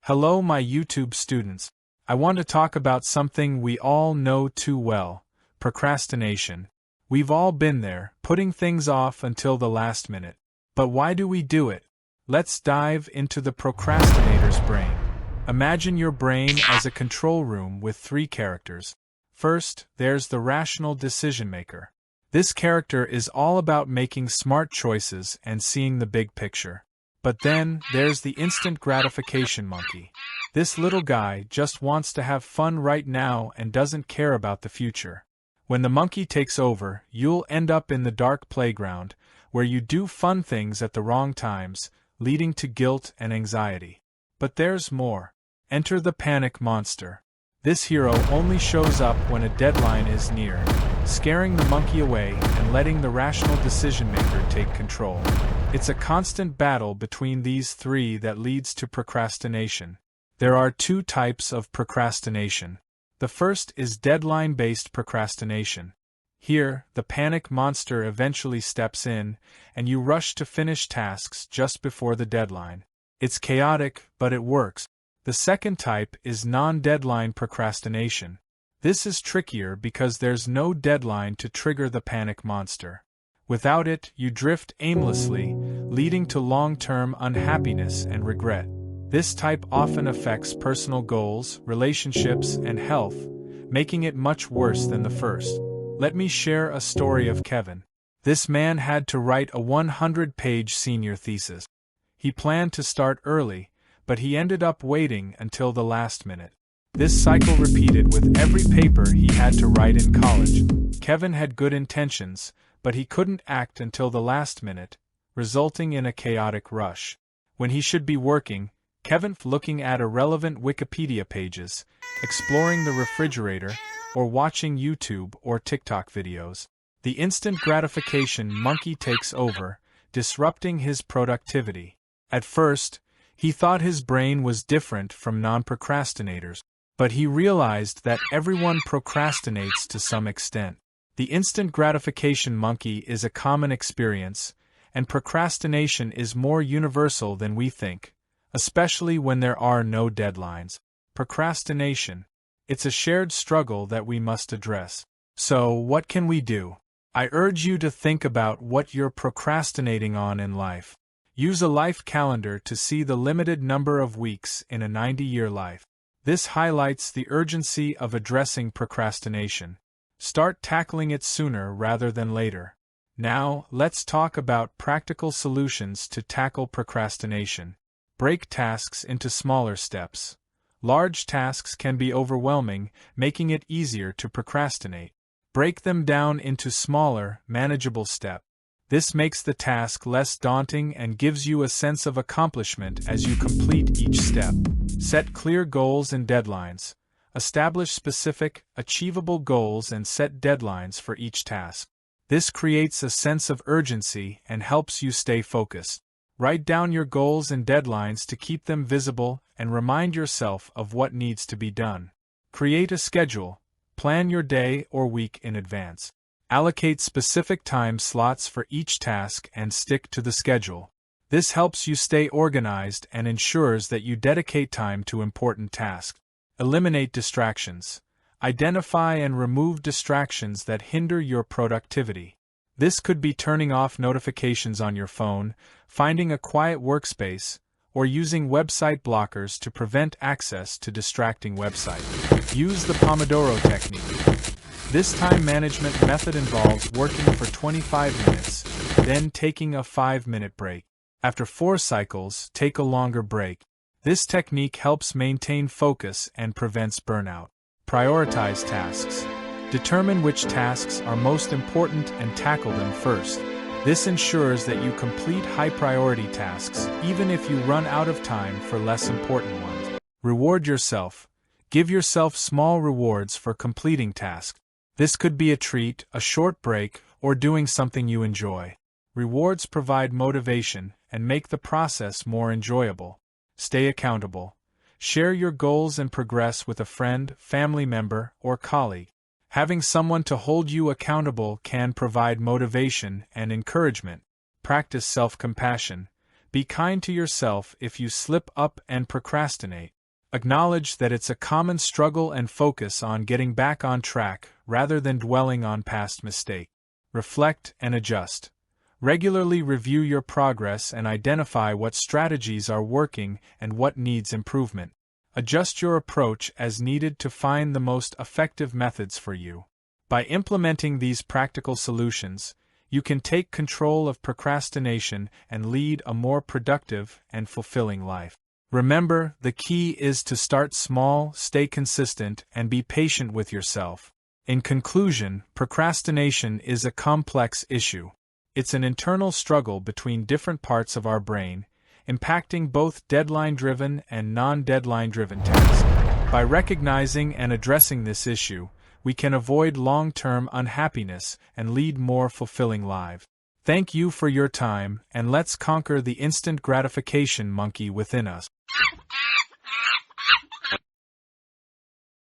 Hello, my YouTube students. I want to talk about something we all know too well: procrastination. We've all been there, putting things off until the last minute. But why do we do it? Let's dive into the procrastinator's brain. Imagine your brain as a control room with three characters. First, there's the rational decision maker. This character is all about making smart choices and seeing the big picture. But then, there's the instant gratification monkey. This little guy just wants to have fun right now and doesn't care about the future. When the monkey takes over, you'll end up in the dark playground, where you do fun things at the wrong times, leading to guilt and anxiety. But there's more. Enter the panic monster. This hero only shows up when a deadline is near, scaring the monkey away and letting the rational decision-maker take control. It's a constant battle between these three that leads to procrastination. There are two types of procrastination. The first is deadline-based procrastination. Here, the panic monster eventually steps in, and you rush to finish tasks just before the deadline. It's chaotic, but it works. The second type is non-deadline procrastination. This is trickier because there's no deadline to trigger the panic monster. Without it, you drift aimlessly, leading to long-term unhappiness and regret. This type often affects personal goals, relationships, and health, making it much worse than the first. Let me share a story of Kevin. This man had to write a 100-page senior thesis. He planned to start early, but he ended up waiting until the last minute. This cycle repeated with every paper he had to write in college. Kevin had good intentions, but he couldn't act until the last minute, resulting in a chaotic rush. When he should be working, Kevin looking at irrelevant Wikipedia pages, exploring the refrigerator, or watching YouTube or TikTok videos. The instant gratification monkey takes over, disrupting his productivity. At first, he thought his brain was different from non-procrastinators, but he realized that everyone procrastinates to some extent. The instant gratification monkey is a common experience, and procrastination is more universal than we think, especially when there are no deadlines. Procrastination. It's a shared struggle that we must address. So, what can we do? I urge you to think about what you're procrastinating on in life. Use a life calendar to see the limited number of weeks in a 90-year life. This highlights the urgency of addressing procrastination. Start tackling it sooner rather than later. Now, let's talk about practical solutions to tackle procrastination. Break tasks into smaller steps. Large tasks can be overwhelming, making it easier to procrastinate. Break them down into smaller, manageable steps. This makes the task less daunting and gives you a sense of accomplishment as you complete each step. Set clear goals and deadlines. Establish specific, achievable goals and set deadlines for each task. This creates a sense of urgency and helps you stay focused. Write down your goals and deadlines to keep them visible and remind yourself of what needs to be done. Create a schedule. Plan your day or week in advance. Allocate specific time slots for each task and stick to the schedule. This helps you stay organized and ensures that you dedicate time to important tasks. Eliminate distractions. Identify and remove distractions that hinder your productivity. This could be turning off notifications on your phone, finding a quiet workspace, or using website blockers to prevent access to distracting websites. Use the Pomodoro technique. This time management method involves working for 25 minutes, then taking a 5-minute break. After 4 cycles, take a longer break. This technique helps maintain focus and prevents burnout. Prioritize tasks. Determine which tasks are most important and tackle them first. This ensures that you complete high-priority tasks, even if you run out of time for less important ones. Reward yourself. Give yourself small rewards for completing tasks. This could be a treat, a short break, or doing something you enjoy. Rewards provide motivation and make the process more enjoyable. Stay accountable. Share your goals and progress with a friend, family member, or colleague. Having someone to hold you accountable can provide motivation and encouragement. Practice self-compassion. Be kind to yourself if you slip up and procrastinate. Acknowledge that it's a common struggle and focus on getting back on track rather than dwelling on past mistakes. Reflect and adjust. Regularly review your progress and identify what strategies are working and what needs improvement. Adjust your approach as needed to find the most effective methods for you. By implementing these practical solutions, you can take control of procrastination and lead a more productive and fulfilling life. Remember, the key is to start small, stay consistent, and be patient with yourself. In conclusion, procrastination is a complex issue. It's an internal struggle between different parts of our brain, impacting both deadline-driven and non-deadline-driven tasks. By recognizing and addressing this issue, we can avoid long-term unhappiness and lead more fulfilling lives. Thank you for your time, and let's conquer the instant gratification monkey within us.